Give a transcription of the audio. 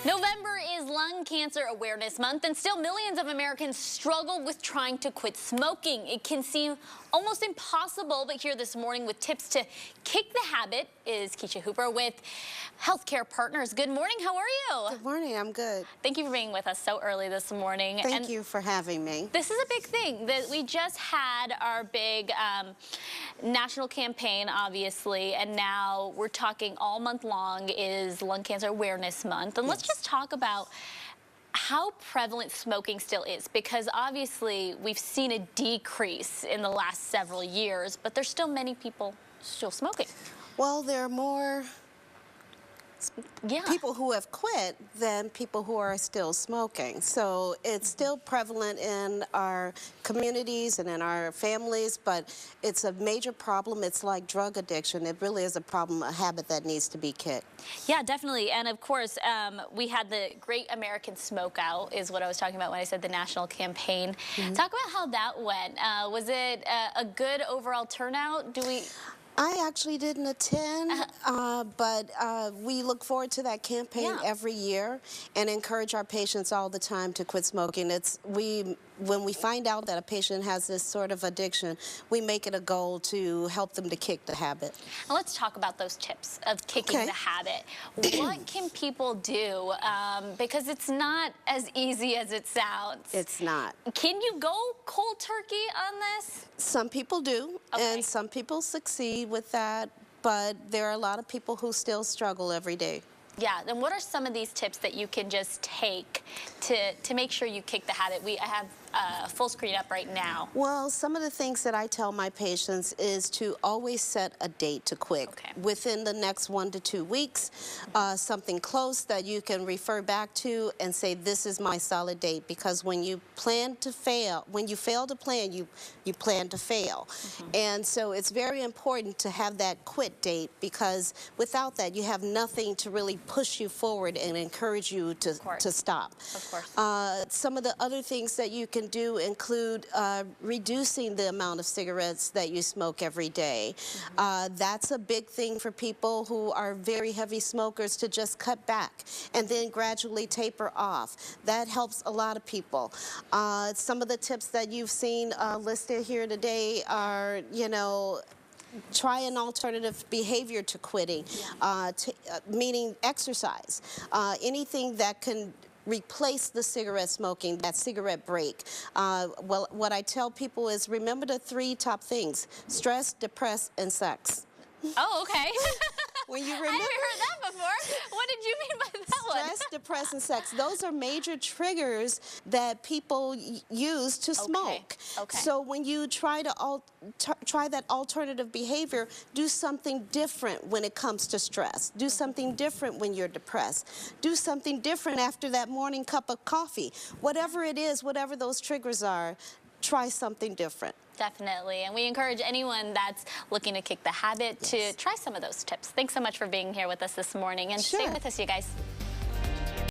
November is Lung Cancer Awareness Month, and still millions of Americans struggle with trying to quit smoking. It can seem almost impossible, but here this morning with tips to kick the habit is Keisha Hooper with Healthcare Partners. Good morning, how are you? Good morning, I'm good. Thank you for being with us so early this morning. Thank you for having me. This is a big thing. That we just had our big national campaign, obviously, and now we're talking all month long is Lung Cancer Awareness Month. And let's just talk about how prevalent smoking still is, because obviously we've seen a decrease in the last several years, but there's still many people still smoking. Well, there are more people who have quit than people who are still smoking. So it's still prevalent in our communities and in our families, but it's a major problem. It's like drug addiction. It really is a problem, a habit that needs to be kicked. Yeah, definitely. And of course, we had the Great American Smoke Out is what I was talking about when I said the national campaign. Talk about how that went. Was it a good overall turnout? I actually didn't attend, but we look forward to that campaign every year and encourage our patients all the time to quit smoking. When we find out that a patient has this sort of addiction, we make it a goal to help them to kick the habit. Now let's talk about those tips of kicking the habit. What can people do? Because it's not as easy as it sounds. It's not. Can you go cold turkey on this? Some people do, and some people succeed with that, but there are a lot of people who still struggle every day. Yeah, then what are some of these tips that you can just take to make sure you kick the habit? I have full screen up right now. Well, some of the things that I tell my patients is to always set a date to quit. Within the next 1 to 2 weeks, something close that you can refer back to and say, this is my solid date, because when you plan to fail, when you fail to plan, you plan to fail. And so it's very important to have that quit date, because without that, you have nothing to really push you forward and encourage you to stop. Of course. Some of the other things that you can do include reducing the amount of cigarettes that you smoke every day. That's a big thing for people who are very heavy smokers, to just cut back and then gradually taper off. That helps a lot of people. Some of the tips that you've seen listed here today are, try an alternative behavior to quitting, meaning exercise. Anything that can replace the cigarette smoking, that cigarette break. Well, what I tell people is, remember the 3 top things: stress, depress, and sex. Oh, okay. When you remember, I haven't heard that before. What did you mean by that one? Stress, depress, and sex. Those are major triggers that people use to smoke. So when you try to try that alternative behavior, do something different when it comes to stress. Do something different when you're depressed. Do something different after that morning cup of coffee. Whatever it is, whatever those triggers are, try something different. Definitely, and we encourage anyone that's looking to kick the habit to try some of those tips. Thanks so much for being here with us this morning, and stay with us, you guys.